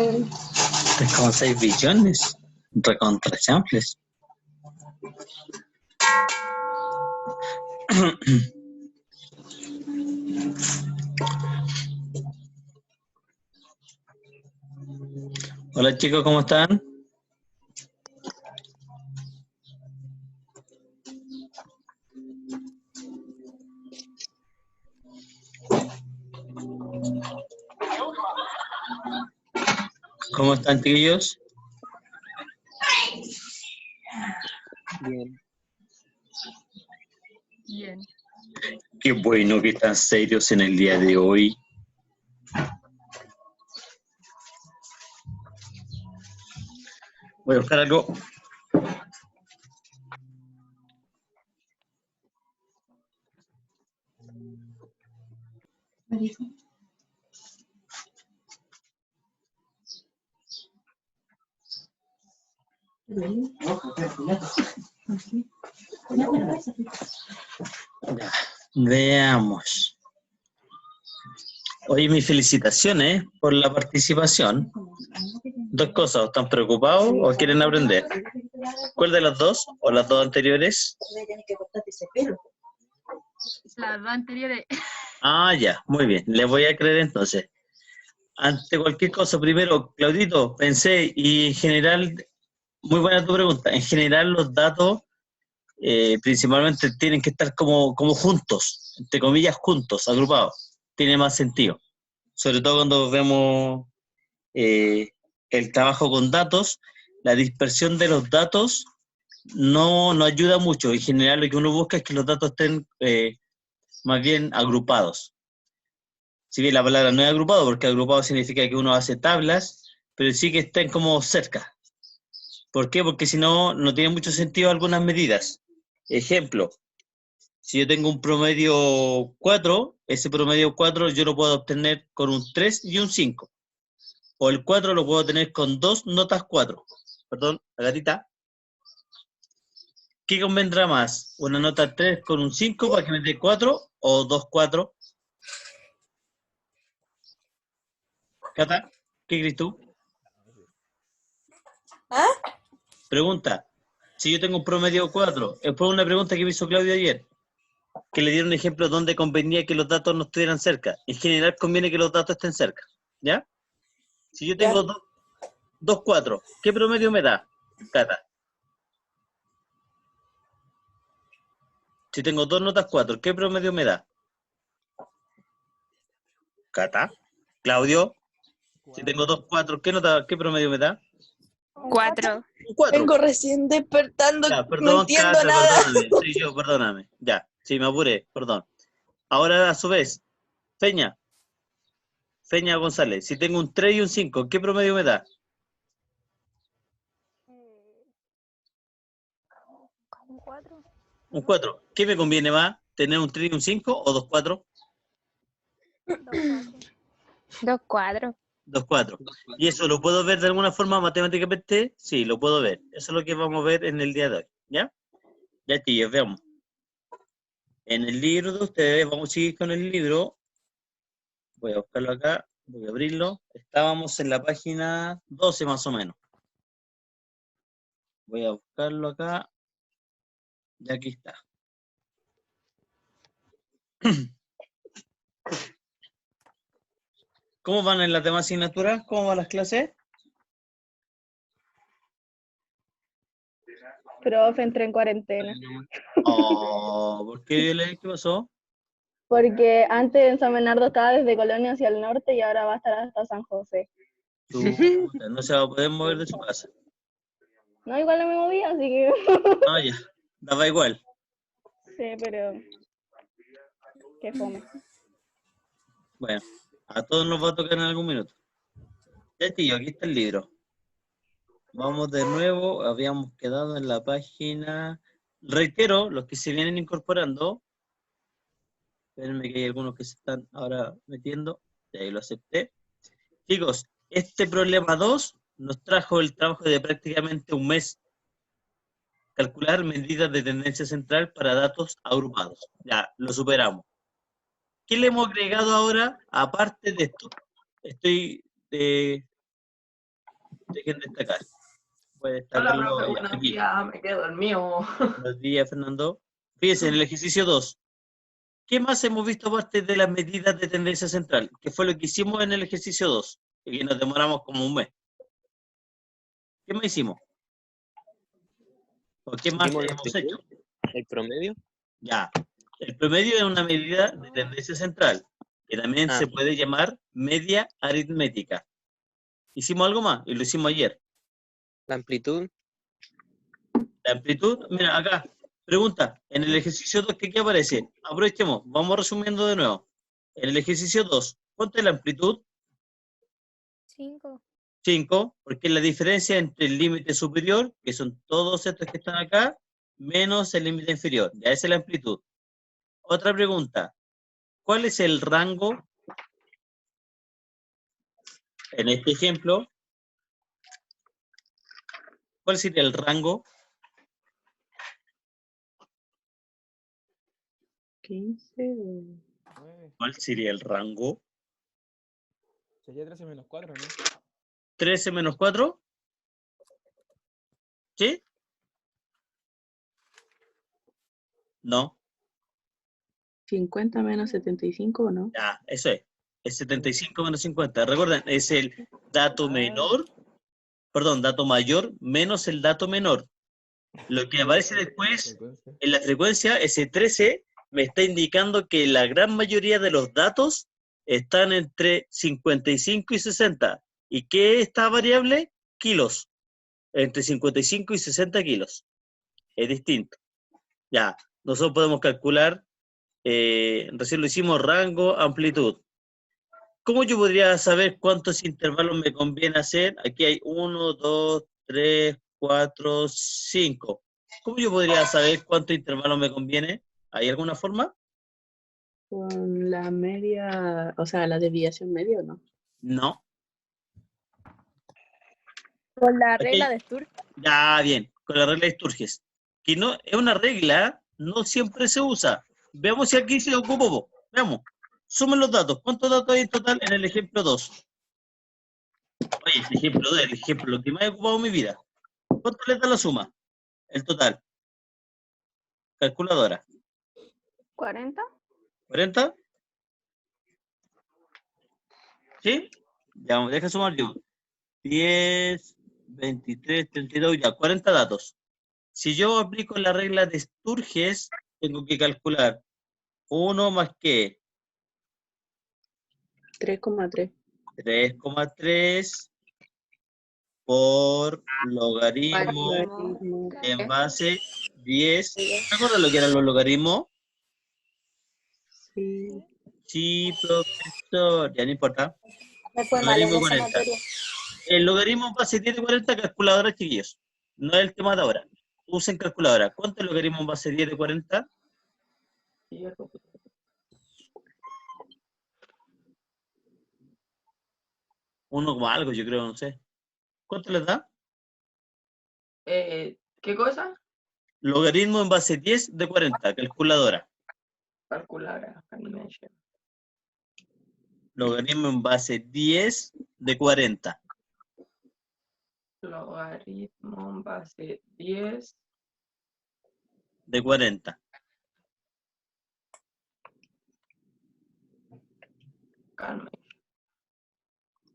3,6 billones. Recontra champles. Hola chicos, ¿cómo están? ¿Cómo están, chiquillos? Bien. Bien. Qué bueno que están serios en el día de hoy. Voy a buscar algo. Ya, veamos. Oye, mis felicitaciones por la participación. Dos cosas, ¿o están preocupados o quieren aprender? ¿Cuál de las dos o las dos anteriores? Las dos anteriores. Ah, ya, muy bien, les voy a creer entonces. Ante cualquier cosa, primero, Claudito, pensé, y en general, muy buena tu pregunta, en general los datos principalmente tienen que estar como juntos, entre comillas juntos, agrupados, tiene más sentido, sobre todo cuando vemos el trabajo con datos, la dispersión de los datos no ayuda mucho, en general lo que uno busca es que los datos estén más bien agrupados. Si bien la palabra no es agrupado, porque agrupado significa que uno hace tablas, pero sí que estén como cerca. ¿Por qué? Porque si no, no tiene mucho sentido algunas medidas. Ejemplo, si yo tengo un promedio 4, ese promedio 4 yo lo puedo obtener con un 3 y un 5. O el 4 lo puedo tener con dos notas 4. Perdón, la gatita. ¿Qué convendrá más? ¿Una nota 3 con un 5 para que me dé 4 o 2 4? Cata, ¿qué crees tú? ¿Ah? Pregunta, si yo tengo un promedio 4, es por una pregunta que me hizo Claudio ayer, que le dieron un ejemplo donde convenía que los datos no estuvieran cerca. En general conviene que los datos estén cerca, ¿ya? Si yo tengo 2 4, ¿qué promedio me da, Cata? Si tengo dos notas 4, ¿qué promedio me da? Cata, Claudio, si tengo 2 4, ¿qué promedio me da? 4. Un 4. Vengo recién despertando, Ya, no perdón, entiendo Cata, nada. perdóname, soy yo, perdóname. Ya, sí, me apuré, perdón. Ahora, a su vez, Feña González, si tengo un 3 y un 5, ¿qué promedio me da? ¿Un 4? Un 4. ¿Qué me conviene más? ¿Tener un 3 y un 5 o 2 4? 2 4. 2 4. ¿Y eso lo puedo ver de alguna forma matemáticamente? Sí, lo puedo ver. Eso es lo que vamos a ver en el día de hoy. ¿Ya? Ya, chicos, veamos. En el libro de ustedes, vamos a seguir con el libro. Voy a buscarlo acá, voy a abrirlo. Estábamos en la página 12 más o menos. Voy a buscarlo acá. Y aquí está. ¿Cómo van en las demás asignaturas? ¿Cómo van las clases? Profe, entré en cuarentena. Oh, ¿por qué? ¿Qué pasó? Porque antes en San Bernardo estaba desde Colonia hacia el norte y ahora va a estar hasta San José. Chuta, no se va a poder mover de su casa. No, igual no me moví, así que Ah, ya. Daba igual. sí, pero qué fome. Bueno, a todos nos va a tocar en algún minuto. Ya, tío, aquí está el libro. Vamos de nuevo. Habíamos quedado en la página. Reitero, los que se vienen incorporando. Espérenme que hay algunos que se están ahora metiendo. Y ahí lo acepté. Chicos, este problema 2 nos trajo el trabajo de prácticamente un mes. Calcular medidas de tendencia central para datos agrupados. Ya, lo superamos. ¿Qué le hemos agregado ahora aparte de esto? Estoy dejen destacar. Puede Hola, destacarlo profe, ya, buenos aquí. días, me quedo dormido. Buenos días, Fernando. Fíjense, en el ejercicio 2, ¿qué más hemos visto aparte de las medidas de tendencia central? ¿Qué fue lo que hicimos en el ejercicio 2? Y que nos demoramos como un mes. ¿Qué más hicimos? ¿O qué más Vimos la hemos hecho? amplitud, el promedio. Ya. El promedio es una medida de tendencia central, que también se puede llamar media aritmética. Hicimos algo más y lo hicimos ayer. La amplitud. La amplitud, mira acá, pregunta, en el ejercicio 2, ¿qué aparece? Aprovechemos, vamos resumiendo de nuevo. En el ejercicio 2, ¿cuánto es la amplitud? 5. 5, porque es la diferencia entre el límite superior, que son todos estos que están acá, menos el límite inferior. Ya esa es la amplitud. Otra pregunta, ¿cuál es el rango? En este ejemplo, ¿cuál sería el rango? 15. ¿Cuál sería el rango? Sería 13 menos 4, ¿no? 13 menos 4. ¿Sí? No. 50 menos 75, ¿o no? Ya, eso es. Es 75 menos 50. Recuerden, es el dato menor, perdón, dato mayor menos el dato menor. Lo que aparece después en la frecuencia, ese 13, me está indicando que la gran mayoría de los datos están entre 55 y 60. ¿Y qué es esta variable? Kilos. Entre 55 y 60 kilos. Es distinto. Ya, nosotros podemos calcular, recién lo hicimos, rango, amplitud. ¿Cómo yo podría saber cuántos intervalos me conviene hacer? Aquí hay 1, 2, 3, 4, 5. ¿Cómo yo podría saber cuántos intervalos me conviene? ¿Hay alguna forma? Con la media, o sea, la desviación media, ¿o no? No. Con la Ok. regla de Sturge. Ya, bien, con la regla de Sturges. Que no es una regla, no siempre se usa. Veamos si aquí se ocupa. Veamos. Sumen los datos. ¿Cuántos datos hay en total en el ejemplo 2? Oye, este ejemplo 2 es el ejemplo que más he ocupado en mi vida. ¿Cuánto le da la suma? El total. Calculadora. 40. ¿40? ¿Sí? Ya, deja sumar yo. 10, 23, 32, ya, 40 datos. Si yo aplico la regla de Sturges, tengo que calcular 1 más que 3,3. 3,3 por logaritmo Logaritmo. en base 10. ¿Te acuerdas lo que eran los logaritmos? Sí. Sí, profesor, ya no importa. Me fue mal en Logaritmo esa 40. materia. El logaritmo en base 10 de 40, calculadora, chiquillos. No es el tema de ahora. Usen calculadora. ¿Cuánto es el logaritmo en base 10 de 40? Uno como algo, yo creo, no sé. ¿Cuánto les da? ¿Qué cosa? Logaritmo en base 10 de 40, calculadora. Calcular, animation. Logaritmo en base 10 de 40. Logaritmo en base 10. De 40. Calma.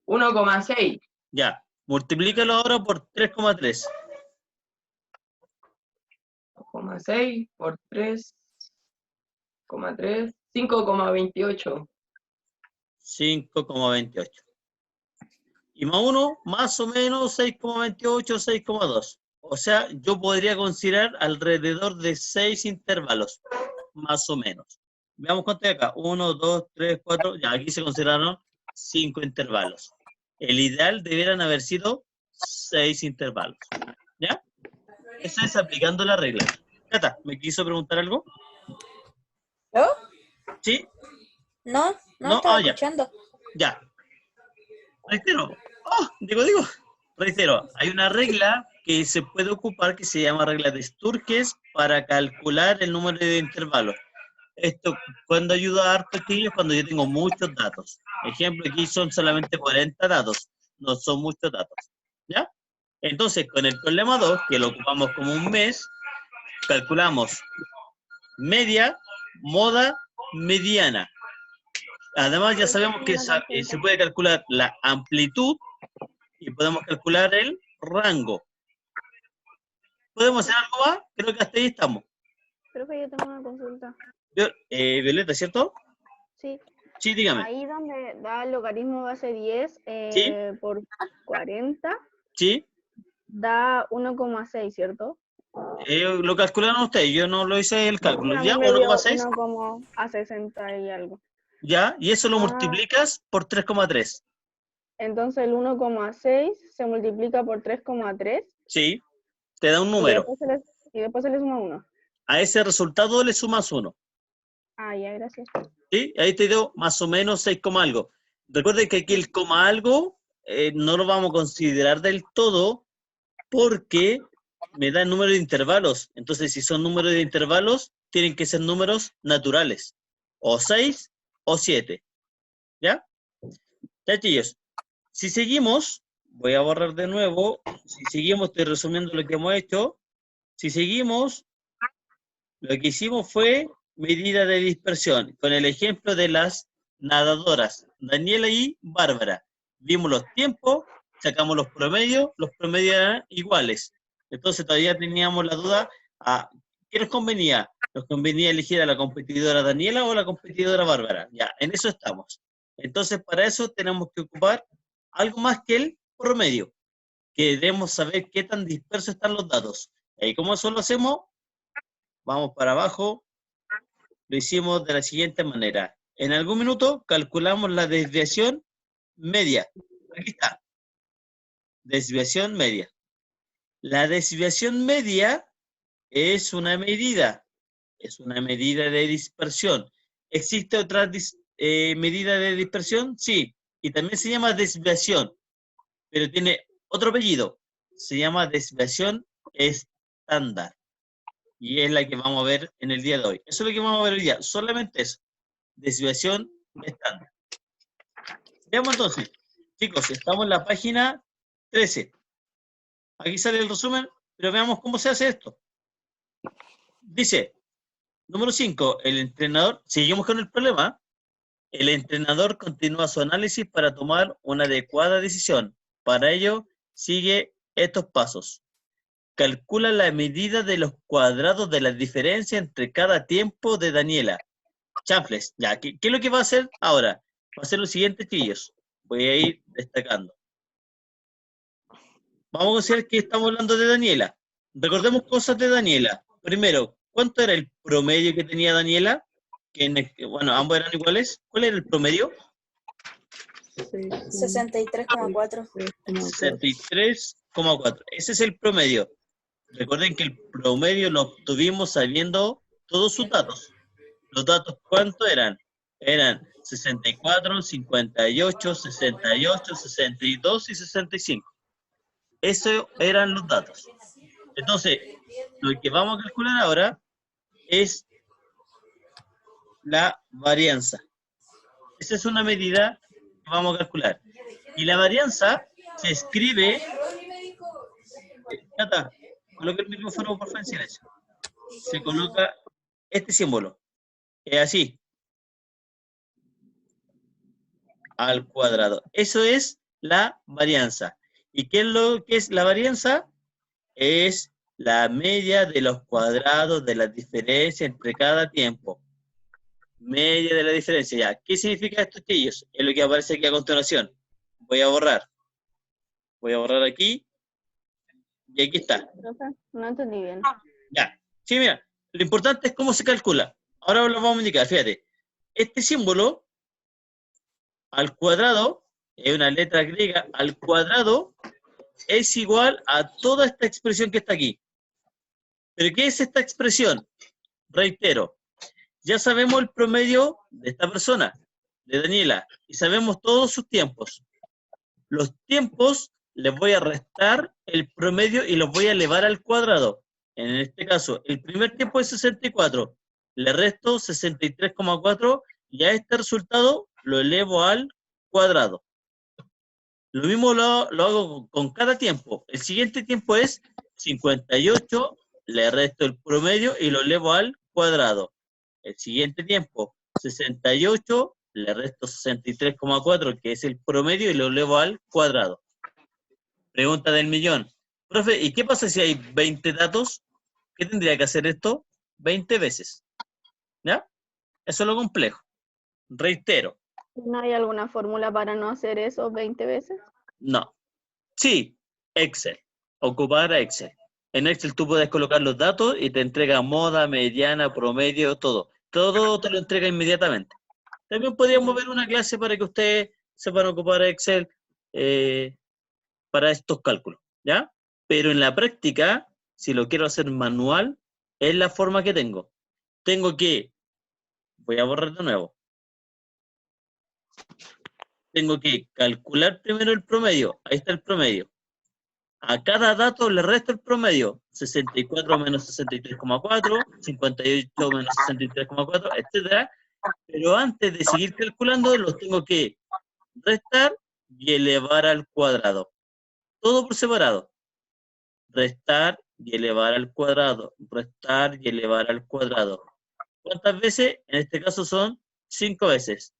1,6. Ya. Multiplícalo ahora por 3,3. 1,6 por 3,3. 5,28. 5,28. Y más 1, más o menos 6,28, 6,2. O sea, yo podría considerar alrededor de 6 intervalos, más o menos. Veamos cuánto hay acá. 1, 2, 3, 4. Ya, aquí se consideraron 5 intervalos. El ideal debieran haber sido 6 intervalos. ¿Ya? Eso es aplicando la regla. Cata, ¿me quiso preguntar algo? ¿Yo? ¿Sí? No, No, estaba ya. escuchando. Ya. Reitero. Digo. Reitero, hay una regla que se puede ocupar que se llama regla de Sturges para calcular el número de intervalos. Esto, cuando ayuda a harto, chiquillos, cuando yo tengo muchos datos. Ejemplo, aquí son solamente 40 datos. No son muchos datos. ¿Ya? Entonces, con el problema 2, que lo ocupamos como un mes, calculamos media, moda, mediana. Además, ya sabemos que se puede calcular la amplitud y podemos calcular el rango. ¿Podemos hacer algo más? Creo que hasta ahí estamos. Creo que yo tengo una consulta. Violeta, ¿cierto? Sí. Sí, dígame. Ahí donde da el logaritmo base 10 Sí. por 40, Sí. da 1,6, ¿cierto? Lo calcularon ustedes, yo no lo hice el cálculo. A mí ¿Ya? me dio 1,6. 1,60 y algo. Ya, y eso lo Ah. multiplicas por 3,3. Entonces el 1,6 se multiplica por 3,3. Sí, te da un número. Y después se le suma 1. A ese resultado le sumas 1. Ah, ya, gracias. ¿Sí? Ahí te dio más o menos 6, algo. Recuerden que aquí el coma algo no lo vamos a considerar del todo porque me da número de intervalos. Entonces, si son números de intervalos, tienen que ser números naturales. O 6 o 7. ¿Ya? Ya, chicos. Si seguimos, voy a borrar de nuevo. Si seguimos, estoy resumiendo lo que hemos hecho. Si seguimos, lo que hicimos fue medida de dispersión, con el ejemplo de las nadadoras, Daniela y Bárbara. Vimos los tiempos, sacamos los promedios eran iguales. Entonces todavía teníamos la duda, ¿qué nos convenía? ¿Nos convenía elegir a la competidora Daniela o a la competidora Bárbara? Ya, en eso estamos. Entonces para eso tenemos que ocupar algo más que el promedio, que debemos saber qué tan dispersos están los datos. ¿Y cómo eso lo hacemos? Vamos para abajo. Lo hicimos de la siguiente manera. En algún minuto calculamos la desviación media. Aquí está. Desviación media. La desviación media es una medida. Es una medida de dispersión. ¿Existe otra medida de dispersión? Sí. Y también se llama desviación. Pero tiene otro apellido. Se llama desviación estándar. Y es la que vamos a ver en el día de hoy. Eso es lo que vamos a ver hoy día. Solamente eso. Desviación estándar. Veamos entonces. Chicos, estamos en la página 13. Aquí sale el resumen, pero veamos cómo se hace esto. Dice, número 5, el entrenador, seguimos con el problema. El entrenador continúa su análisis para tomar una adecuada decisión. Para ello, sigue estos pasos. Calcula la medida de los cuadrados de la diferencia entre cada tiempo de Daniela. Chanfles, ya, ¿qué es lo que va a hacer ahora? Va a hacer lo siguiente, chillos. Voy a ir destacando. Vamos a considerar que estamos hablando de Daniela. Recordemos cosas de Daniela. Primero, ¿cuánto era el promedio que tenía Daniela? Bueno, ambos eran iguales. ¿Cuál era el promedio? 63,4. 63,4. Ese es el promedio. Recuerden que el promedio lo obtuvimos sabiendo todos sus datos. ¿Los datos cuánto eran? Eran 64, 58, 68, 62 y 65. Esos eran los datos. Entonces, lo que vamos a calcular ahora es la varianza. Esa es una medida que vamos a calcular. Y la varianza se escribe... Cata, coloca el micrófono por favor en silencio. Se coloca este símbolo. Es así. Al cuadrado. Eso es la varianza. ¿Y qué es lo que es la varianza? Es la media de los cuadrados de la diferencia entre cada tiempo. Media de la diferencia, ya. ¿Qué significa esto, chicos? Es lo que aparece aquí a continuación. Voy a borrar. Voy a borrar aquí. Y aquí está. No entendí bien. Ya. Sí, mira. Lo importante es cómo se calcula. Ahora lo vamos a indicar. Fíjate. Este símbolo al cuadrado, es una letra griega, al cuadrado es igual a toda esta expresión que está aquí. ¿Pero qué es esta expresión? Reitero. Ya sabemos el promedio de esta persona, de Daniela, y sabemos todos sus tiempos. Los tiempos les voy a restar el promedio y los voy a elevar al cuadrado. En este caso, el primer tiempo es 64. Le resto 63,4 y a este resultado lo elevo al cuadrado. Lo mismo lo hago con cada tiempo. El siguiente tiempo es 58, le resto el promedio y lo elevo al cuadrado. El siguiente tiempo, 68, le resto 63,4, que es el promedio, y lo elevo al cuadrado. Pregunta del millón. Profe, ¿y qué pasa si hay 20 datos? ¿Qué tendría que hacer esto? 20 veces. ¿Ya? Eso es lo complejo. Reitero. ¿No hay alguna fórmula para no hacer eso 20 veces? No. Sí, Excel. Ocupar Excel. En Excel tú puedes colocar los datos y te entrega moda, mediana, promedio, todo. Todo te lo entrega inmediatamente. También podríamos ver una clase para que ustedes sepan ocupar Excel para estos cálculos, ¿ya? Pero en la práctica, si lo quiero hacer manual, es la forma que tengo. Tengo que, voy a borrar de nuevo. Tengo que calcular primero el promedio. Ahí está el promedio. A cada dato le resto el promedio. 64 menos 63,4, 58 menos 63,4, etc. Pero antes de seguir calculando, los tengo que restar y elevar al cuadrado. Todo por separado. Restar y elevar al cuadrado. Restar y elevar al cuadrado. ¿Cuántas veces? En este caso son 5 veces.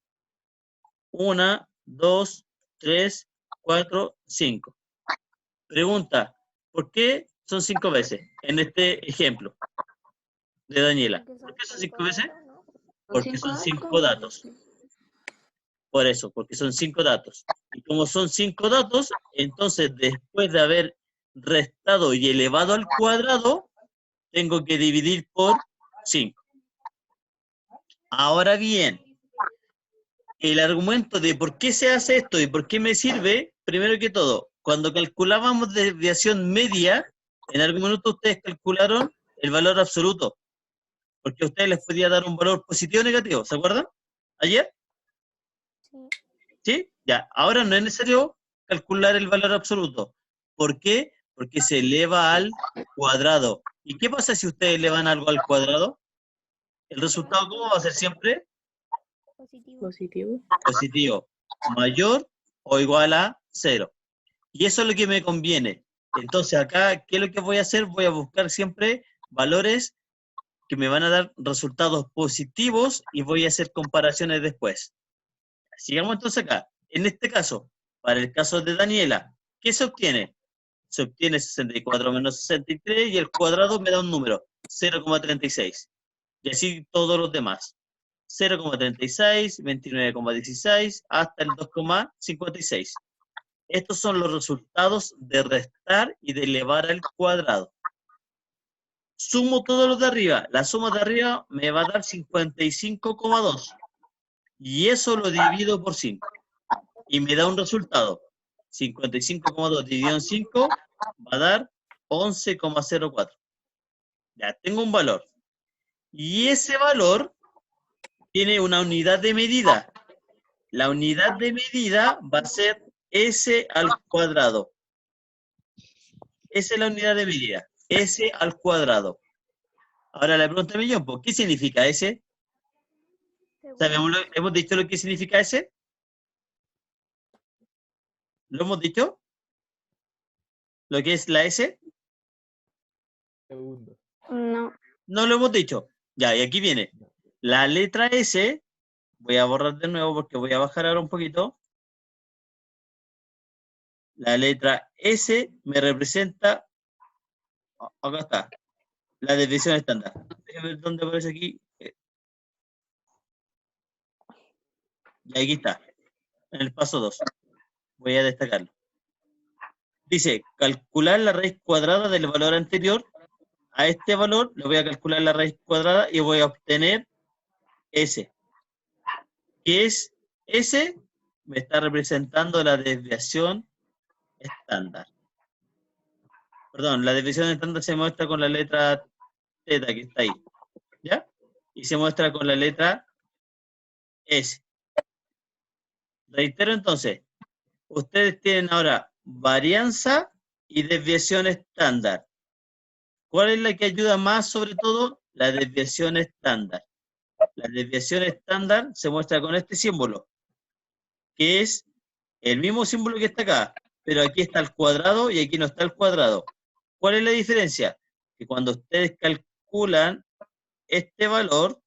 1, 2, 3, 4, 5. Pregunta, ¿por qué son 5 veces en este ejemplo de Daniela? ¿Por qué son 5 veces? Porque son 5 datos. Por eso, porque son 5 datos. Y como son 5 datos, entonces después de haber restado y elevado al cuadrado, tengo que dividir por 5. Ahora bien, el argumento de por qué se hace esto y por qué me sirve, primero que todo, cuando calculábamos desviación media, en algún minuto ustedes calcularon el valor absoluto, porque a ustedes les podía dar un valor positivo o negativo, ¿se acuerdan? ¿Ayer? ¿Sí? Ya, ahora no es necesario calcular el valor absoluto. ¿Por qué? Porque se eleva al cuadrado. ¿Y qué pasa si ustedes elevan algo al cuadrado? ¿El resultado cómo va a ser siempre? Positivo. Positivo. Mayor o igual a 0. Y eso es lo que me conviene. Entonces acá, ¿qué es lo que voy a hacer? Voy a buscar siempre valores que me van a dar resultados positivos y voy a hacer comparaciones después. Sigamos entonces acá. En este caso, para el caso de Daniela, ¿qué se obtiene? Se obtiene 64 menos 63 y el cuadrado me da un número, 0,36. Y así todos los demás. 0,36, 29,16, hasta el 2,56. Estos son los resultados de restar y de elevar al cuadrado. Sumo todos los de arriba. La suma de arriba me va a dar 55,2. Y eso lo divido por 5. Y me da un resultado. 55,2 dividido en 5 va a dar 11,04. Ya tengo un valor. Y ese valor tiene una unidad de medida. La unidad de medida va a ser S al cuadrado. Esa es la unidad de medida. S al cuadrado. Ahora la pregunta me millón, ¿qué significa S? ¿Hemos dicho lo que significa S? ¿Lo hemos dicho? ¿Lo que es la S? Segundo. No. No lo hemos dicho. Ya, y aquí viene. La letra S, voy a borrar de nuevo porque voy a bajar ahora un poquito. La letra S me representa, acá está, la desviación estándar. Déjame ver dónde aparece aquí. Y aquí está, en el paso 2. Voy a destacarlo. Dice, calcular la raíz cuadrada del valor anterior. A este valor le voy a calcular la raíz cuadrada y voy a obtener S. ¿Qué es S? Me está representando la desviación estándar. Perdón, la desviación estándar se muestra con la letra θ que está ahí. ¿Ya? Y se muestra con la letra S. Reitero entonces, ustedes tienen ahora varianza y desviación estándar. ¿Cuál es la que ayuda más sobre todo? La desviación estándar. La desviación estándar se muestra con este símbolo, que es el mismo símbolo que está acá, pero aquí está el cuadrado y aquí no está el cuadrado. ¿Cuál es la diferencia? Que cuando ustedes calculan este valor,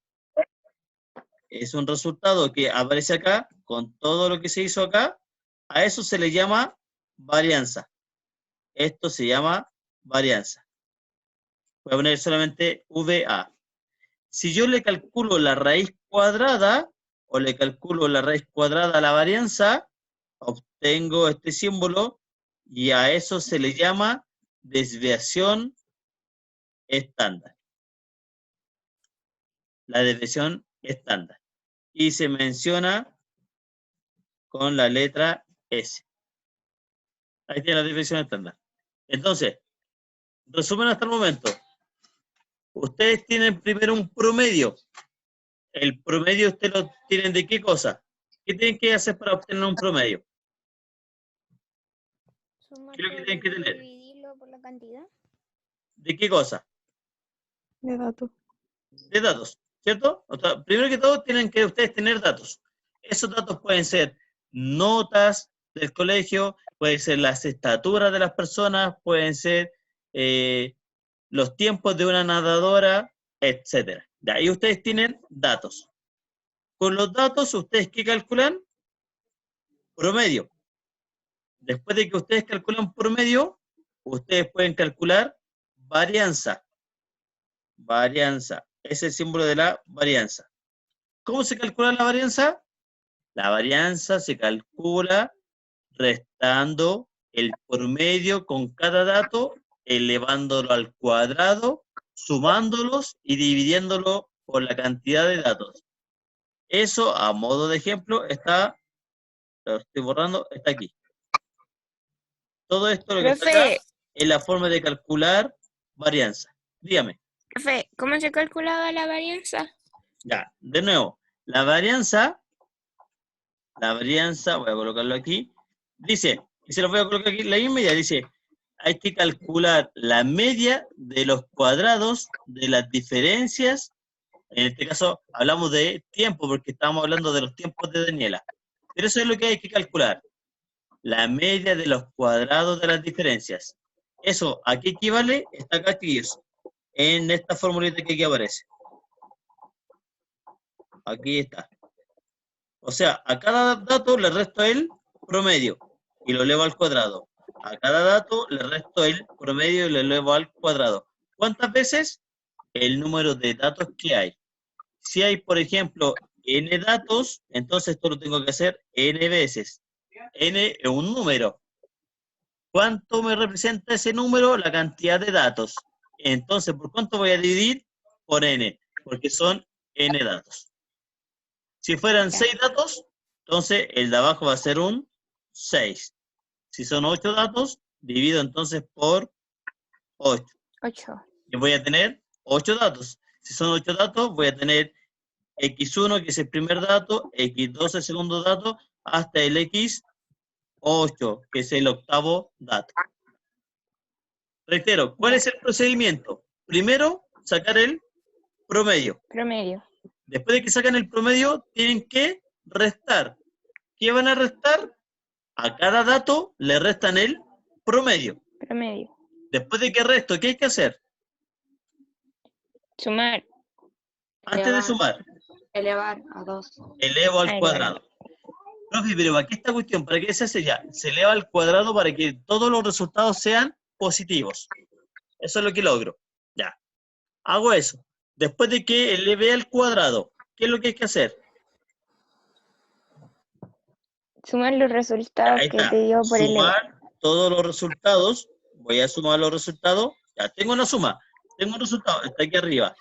es un resultado que aparece acá, con todo lo que se hizo acá, a eso se le llama varianza. Esto se llama varianza. Voy a poner solamente VA. Si yo le calculo la raíz cuadrada, o le calculo la raíz cuadrada a la varianza, obtengo este símbolo, y a eso se le llama desviación estándar. La desviación estándar. Y se menciona con la letra S. Ahí tiene la desviación estándar. Entonces, resumen hasta el momento. Ustedes tienen primero un promedio. El promedio ustedes lo tienen ¿de qué cosa? ¿Qué tienen que hacer para obtener un promedio? ¿Qué es lo que tienen que tener? Dividirlo por la cantidad. ¿De qué cosa? De datos. De datos, ¿cierto? O sea, primero que todo tienen que ustedes tener datos. Esos datos pueden ser notas del colegio, pueden ser las estaturas de las personas, pueden ser los tiempos de una nadadora, etc. De ahí ustedes tienen datos. Con los datos, ¿ustedes qué calculan? Promedio. Después de que ustedes calculan promedio, ustedes pueden calcular varianza. Varianza. Es el símbolo de la varianza. ¿Cómo se calcula la varianza? La varianza se calcula restando el promedio con cada dato, elevándolo al cuadrado, sumándolos y dividiéndolo por la cantidad de datos. Eso, a modo de ejemplo, está, lo estoy borrando, está aquí. Todo esto lo que está acá es la forma de calcular varianza. Dígame. Profe, ¿cómo se calculaba la varianza? Ya, de nuevo, la varianza, voy a colocarlo aquí, dice, y se lo voy a colocar aquí, la media dice, hay que calcular la media de los cuadrados de las diferencias, en este caso hablamos de tiempo, porque estamos hablando de los tiempos de Daniela, pero eso es lo que hay que calcular, la media de los cuadrados de las diferencias. Eso, ¿a qué equivale? Está acá, chicos, en esta formulita que aquí aparece. Aquí está. O sea, a cada dato le resto el promedio y lo elevo al cuadrado. A cada dato le resto el promedio y lo elevo al cuadrado. ¿Cuántas veces? El número de datos que hay. Si hay, por ejemplo, n datos, entonces esto lo tengo que hacer n veces. N es un número. ¿Cuánto me representa ese número? La cantidad de datos. Entonces, ¿por cuánto voy a dividir? Por n, porque son n datos. Si fueran 6 datos, entonces el de abajo va a ser un 6. Si son 8 datos, divido entonces por 8. 8. Y voy a tener 8 datos. Si son 8 datos, voy a tener x1, que es el primer dato, x2, el segundo dato, hasta el x8, que es el octavo dato. Reitero, ¿cuál es el procedimiento? Primero, sacar el promedio. Promedio. Después de que sacan el promedio, tienen que restar. ¿Qué van a restar? A cada dato le restan el promedio. Promedio. Después de que resto, ¿qué hay que hacer? Sumar. Antes de sumar, Elevar a 2. elevo al cuadrado. Profe, pero ¿para qué esta cuestión? ¿Para qué se hace ya? Se eleva al cuadrado para que todos los resultados sean positivos. Eso es lo que logro. Ya. Hago eso. Después de que eleve al cuadrado, ¿qué es lo que hay que hacer? Sumar los resultados Ahí que está. te dio por Sumar todos los resultados. Voy a sumar los resultados. Ya, tengo una suma. Tengo un resultado. Está aquí arriba.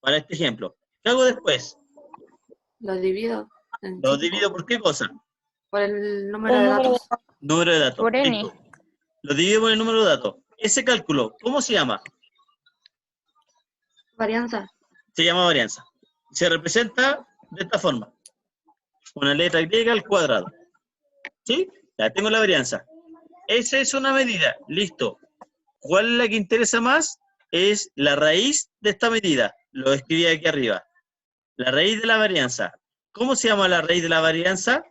Para este ejemplo. ¿Qué hago después? Lo divido. Lo divido por qué cosa. Por el número de datos. Número de datos. Por n. Listo. Lo divido por el número de datos. Ese cálculo, ¿cómo se llama? Varianza. Se llama varianza. Se representa de esta forma. Una letra griega al cuadrado. ¿Sí? Ya tengo la varianza. Esa es una medida. Listo. ¿Cuál es la que interesa más? Es la raíz de esta medida. Lo escribí aquí arriba. La raíz de la varianza. ¿Cómo se llama la raíz de la varianza?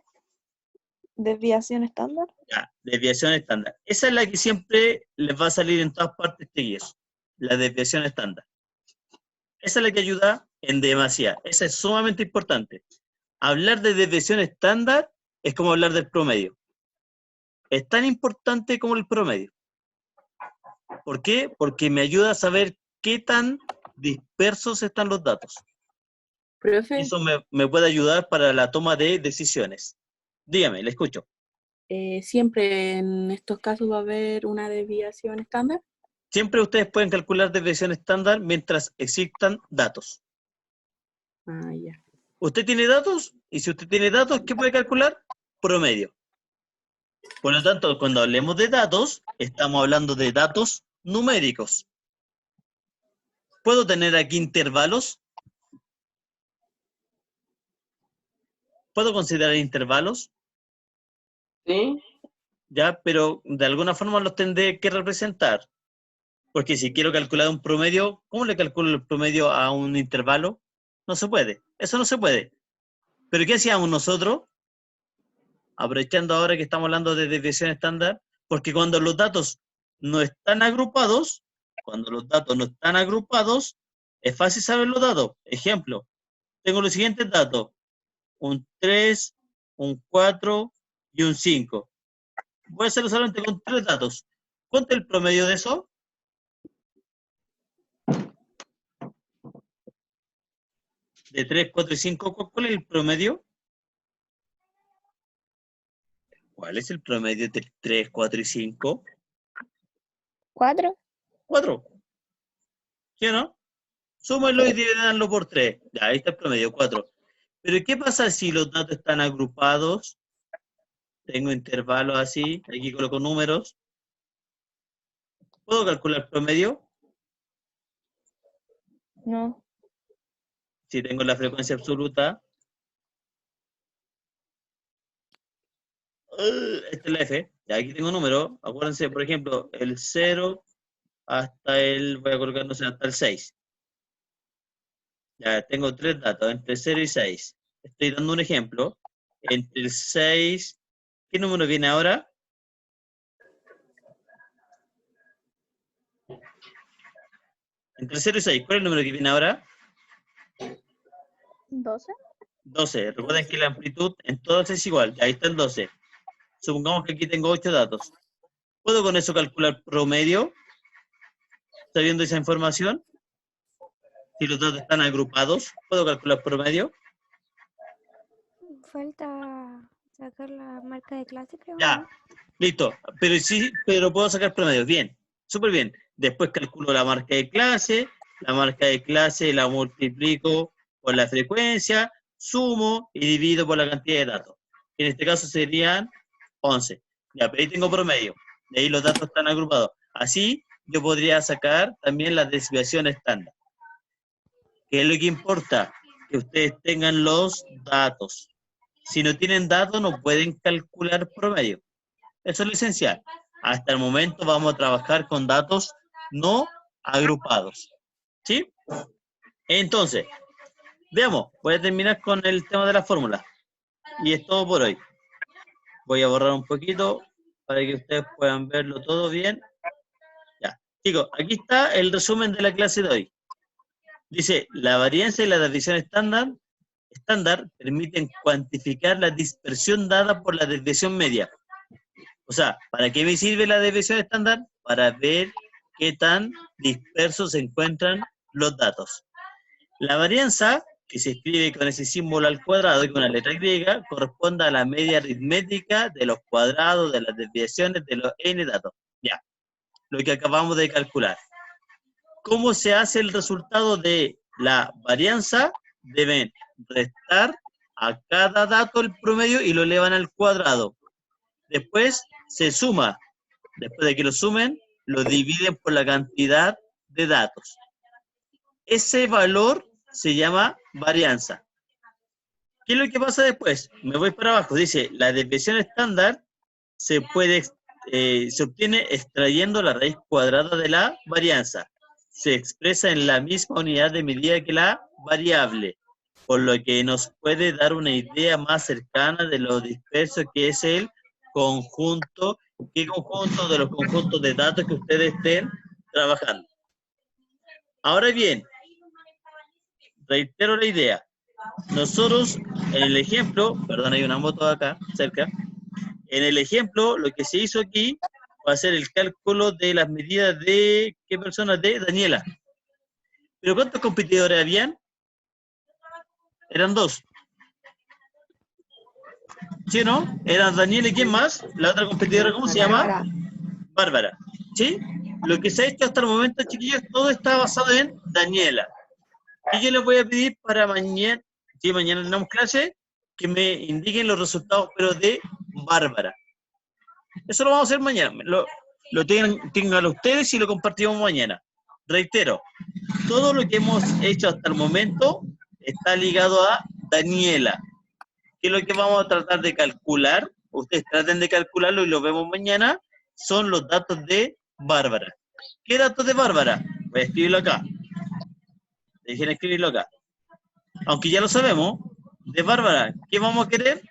Desviación estándar. Ya, desviación estándar. Esa es la que siempre les va a salir en todas partes seguidos. La desviación estándar. Esa es la que ayuda en demasía. Esa es sumamente importante. Hablar de desviación estándar es como hablar del promedio. Es tan importante como el promedio. ¿Por qué? Porque me ayuda a saber qué tan dispersos están los datos. Profe, Eso me puede ayudar para la toma de decisiones. Dígame, le escucho. siempre en estos casos va a haber una desviación estándar. Siempre ustedes pueden calcular desviación estándar mientras existan datos. Ah, ya. Usted tiene datos, y si usted tiene datos, ¿qué puede calcular? Promedio. Por lo tanto, cuando hablemos de datos, estamos hablando de datos numéricos. ¿Puedo tener aquí intervalos? ¿Puedo considerar intervalos? ¿Sí? Ya, pero de alguna forma los tendré que representar. Porque si quiero calcular un promedio, ¿cómo le calculo el promedio a un intervalo? No se puede. Eso no se puede. ¿Pero qué hacíamos nosotros? Aprovechando ahora que estamos hablando de desviación estándar, porque cuando los datos no están agrupados, es fácil saber los datos. Ejemplo, tengo los siguientes datos: un 3, un 4 y un 5. Voy a hacerlo solamente con 3 datos. ¿Cuánto es el promedio de eso? De 3, 4 y 5, ¿cuál es el promedio? ¿Cuál es el promedio de 3, 4 y 5? 4. 4. ¿Sí o no? Súmenlo y divídanlo por 3. Ya, ahí está el promedio, 4. Pero ¿qué pasa si los datos están agrupados? Tengo intervalos así, aquí coloco números. ¿Puedo calcular promedio? No. Si tengo la frecuencia absoluta. Esta es la F. Ya, aquí tengo números. Acuérdense, por ejemplo, el 0 hasta el, voy a colocar, no sé, hasta el 6. Ya, tengo 3 datos, entre 0 y 6. Estoy dando un ejemplo. Entre el 6, ¿qué número viene ahora? Entre 0 y 6, ¿cuál es el número que viene ahora? 12. 12. Recuerden que la amplitud en todos es igual. Ahí está el 12. Supongamos que aquí tengo 8 datos. ¿Puedo con eso calcular promedio? Sabiendo esa información. Si los datos están agrupados, ¿puedo calcular promedio? Falta sacar la marca de clase, creo. Ya, listo. Pero sí, pero puedo sacar promedio. Bien, súper bien. Después calculo la marca de clase. La marca de clase la multiplico por la frecuencia, sumo y divido por la cantidad de datos. En este caso serían 11. Ya, pero ahí tengo promedio. De ahí los datos están agrupados. Así yo podría sacar también la desviación estándar. ¿Qué es lo que importa? Que ustedes tengan los datos. Si no tienen datos, no pueden calcular promedio. Eso es lo esencial. Hasta el momento vamos a trabajar con datos no agrupados. ¿Sí? Entonces, veamos. Voy a terminar con el tema de la fórmula. Y es todo por hoy. Voy a borrar un poquito para que ustedes puedan verlo todo bien. Ya. Chicos, aquí está el resumen de la clase de hoy. Dice, la varianza y la desviación estándar permiten cuantificar la dispersión dada por la desviación media. O sea, ¿para qué me sirve la desviación estándar? Para ver qué tan dispersos se encuentran los datos. La varianza, que se escribe con ese símbolo al cuadrado y con la letra griega, corresponde a la media aritmética de los cuadrados de las desviaciones de los n datos. Ya, lo que acabamos de calcular. ¿Cómo se hace el resultado de la varianza? Deben restar a cada dato el promedio y lo elevan al cuadrado. Después se suma. Después de que lo sumen, lo dividen por la cantidad de datos. Ese valor se llama varianza. ¿Qué es lo que pasa después? Me voy para abajo. Dice, la desviación estándar se obtiene extrayendo la raíz cuadrada de la varianza. Se expresa en la misma unidad de medida que la variable. por lo que nos puede dar una idea más cercana de lo disperso que es el conjunto, qué conjunto de los conjuntos de datos que ustedes estén trabajando. Ahora bien, reitero la idea. Nosotros, en el ejemplo, perdón, hay una moto acá, cerca. En el ejemplo, lo que se hizo aquí va a ser el cálculo de las medidas de, ¿qué personas? De Daniela. ¿Pero cuántos competidores habían? Eran 2. ¿Sí o no? Eran Daniela y ¿quién más? La otra competidora, ¿cómo se llama? Bárbara. Bárbara. ¿Sí? Lo que se ha hecho hasta el momento, chiquillos, todo está basado en Daniela. Y yo les voy a pedir para mañana, si mañana tenemos clase, que me indiquen los resultados, pero de Bárbara. Eso lo vamos a hacer mañana. Lo tengan ustedes y lo compartimos mañana. Reitero, todo lo que hemos hecho hasta el momento está ligado a Daniela. ¿Qué es lo que vamos a tratar de calcular? Ustedes traten de calcularlo y lo vemos mañana. Son los datos de Bárbara. ¿Qué datos de Bárbara? Voy a escribirlo acá. Dejen escribirlo acá. Aunque ya lo sabemos, de Bárbara, ¿qué vamos a querer?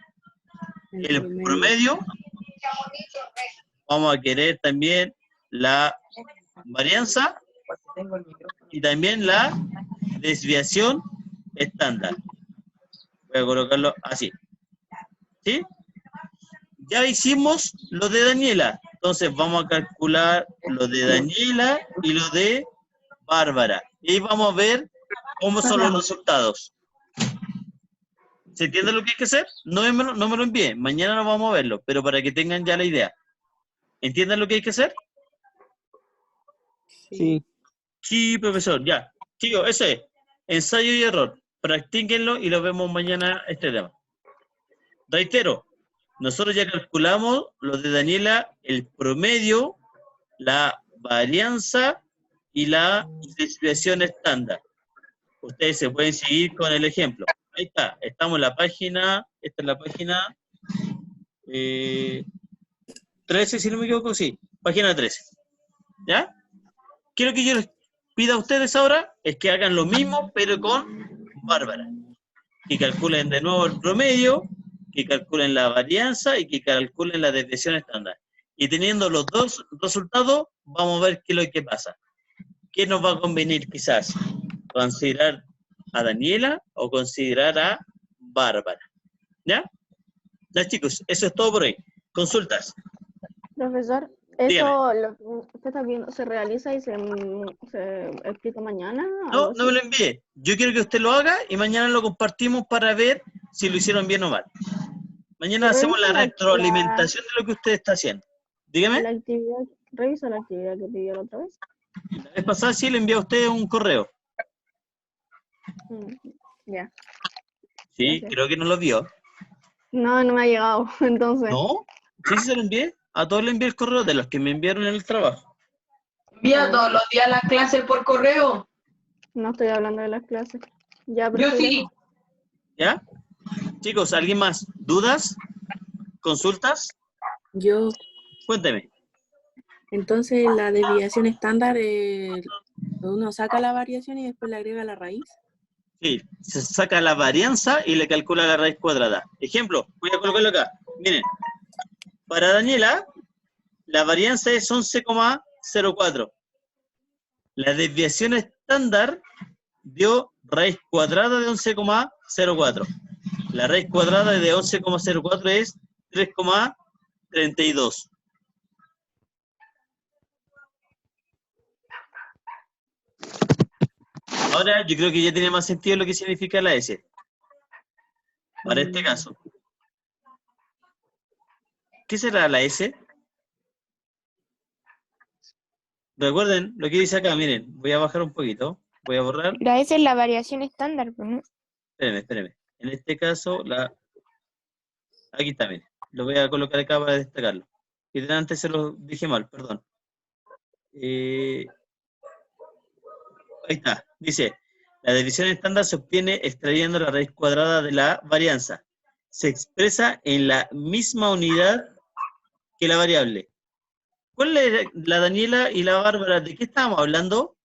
El promedio. Vamos a querer también la varianza y también la desviación estándar. Voy a colocarlo así. ¿Sí? Ya hicimos lo de Daniela. Entonces vamos a calcular lo de Daniela y lo de Bárbara. Y ahí vamos a ver cómo son los resultados. ¿Se entiende lo que hay que hacer? No me lo envíen. Mañana no vamos a verlo, pero para que tengan ya la idea. ¿Entienden lo que hay que hacer? Sí. Sí, profesor, ya. Chicos, ese es ensayo y error. Practíquenlo y lo vemos mañana este tema. Reitero, nosotros ya calculamos lo de Daniela, el promedio, la varianza y la desviación estándar. Ustedes se pueden seguir con el ejemplo. Ahí está, estamos en la página, esta es la página 13, si no me equivoco, sí, página 13. ¿Ya? Quiero que yo les pida a ustedes ahora es que hagan lo mismo, pero con Bárbara. Que calculen de nuevo el promedio, que calculen la varianza y que calculen la desviación estándar. Y teniendo los dos resultados, vamos a ver qué es lo que pasa. ¿Qué nos va a convenir quizás? ¿Considerar a Daniela o considerar a Bárbara? ¿Ya? Ya, chicos, eso es todo por hoy. Consultas. Profesor, ¿eso lo que usted está viendo se realiza y se explica mañana? No, no me lo envíe. Yo quiero que usted lo haga y mañana lo compartimos para ver si lo hicieron bien o mal. Mañana hacemos la retroalimentación de lo que usted está haciendo. Dígame. Revisa la actividad que pidió la otra vez. La vez pasada sí le envié a usted un correo. Ya. Sí, Gracias. creo que no lo vio. No, no me ha llegado, entonces. ¿No? Sí, se lo envié. A todos le envié el correo de los que me enviaron en el trabajo. Envía todos los días las clases por correo. No estoy hablando de las clases. Ya, Yo profe, sí. ¿Ya? Chicos, ¿alguien más? ¿Dudas? ¿Consultas? Yo, Cuénteme. entonces la desviación estándar, uno saca la variación y después le agrega la raíz. Sí, se saca la varianza y le calcula la raíz cuadrada. Ejemplo, voy a colocarlo acá. Miren, para Daniela, la varianza es 11,04. La desviación estándar dio raíz cuadrada de 11,04. La raíz cuadrada de 11,04 es 3,32. Ahora yo creo que ya tiene más sentido lo que significa la S. Para este caso. ¿Qué será la S? Recuerden lo que dice acá, miren, voy a bajar un poquito, voy a borrar. La S es la variación estándar, ¿no? Espérenme. En este caso, aquí está, miren. Lo voy a colocar acá para destacarlo. Y antes se lo dije mal, perdón. Ahí está, dice, la desviación estándar se obtiene extrayendo la raíz cuadrada de la varianza. Se expresa en la misma unidad que la variable. ¿Cuál es la Daniela y la Bárbara? ¿De qué estábamos hablando?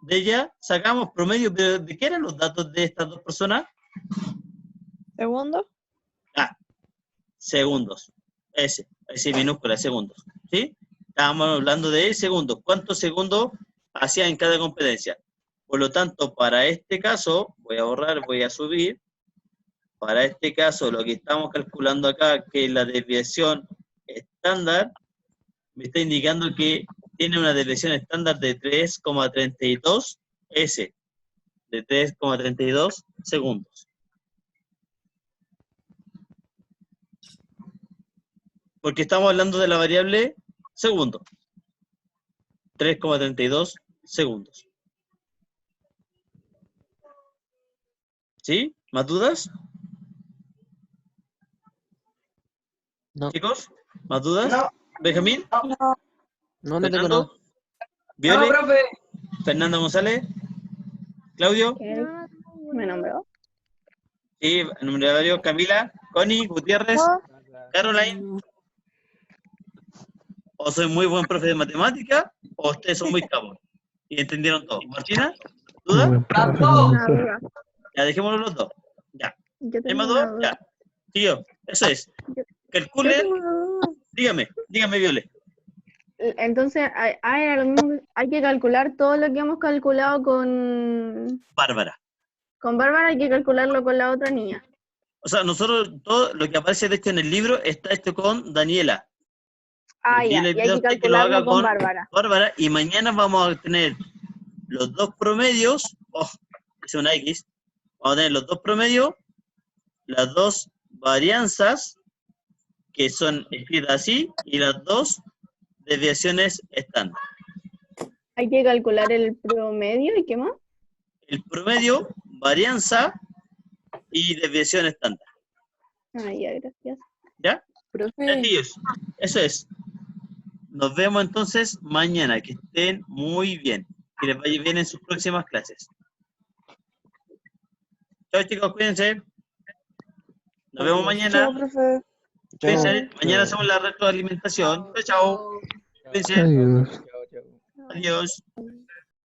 De ella sacamos promedio, pero ¿de qué eran los datos de estas dos personas? ¿Segundo? Ah, segundos. Ese minúscula, segundos. ¿Sí? Estábamos hablando de segundos. ¿Cuántos segundos hacía en cada competencia? Por lo tanto, para este caso, voy a borrar, voy a subir. Para este caso, lo que estamos calculando acá, que la desviación estándar, me está indicando que tiene una desviación estándar de 3,32 S, de 3,32 segundos. Porque estamos hablando de la variable segundo. 3,32 segundos. ¿Sí? ¿Más dudas? No, Chicos, ¿más dudas? No. Benjamín, no tengo Fernando, nada. Viole, No, profe. Fernando González, Claudio, ¿Qué me nombró? sí, el nombre de varios, Camila, Connie, Gutiérrez, Caroline. No. O soy muy buen profe de matemática, o ustedes son muy cabos. Y entendieron todo. Martina, ¿duda? Las dos. Una duda. Ya, dejémoslo los dos. Ya. Yo ¿Hay tengo más una dos? duda. Ya. Tío, eso es. Yo Calcule, tengo una duda. dígame, Viole. Entonces, hay que calcular todo lo que hemos calculado con Bárbara. Bárbara, hay que calcularlo con la otra niña. O sea, nosotros, todo lo que aparece de hecho en el libro está hecho con Daniela. Ah, Y ya, le y hay pido a que usted que lo haga calcularlo con con Bárbara. Bárbara, y mañana vamos a tener los dos promedios, es una X, vamos a tener los dos promedios, las dos varianzas, que son escritas así, y las dos desviaciones estándar. Hay que calcular el promedio, ¿y qué más? El promedio, varianza y desviación estándar. Ah, ya, gracias. ¿Ya? Profe, Chiquillos, eso es. Nos vemos entonces mañana. Que estén muy bien. Que les vaya bien en sus próximas clases. Chao, chicos, cuídense. Nos vemos mañana. profe. Cuídense. Mañana hacemos la retroalimentación. Chao, chao. Cuídense. Chao, chao. Adiós.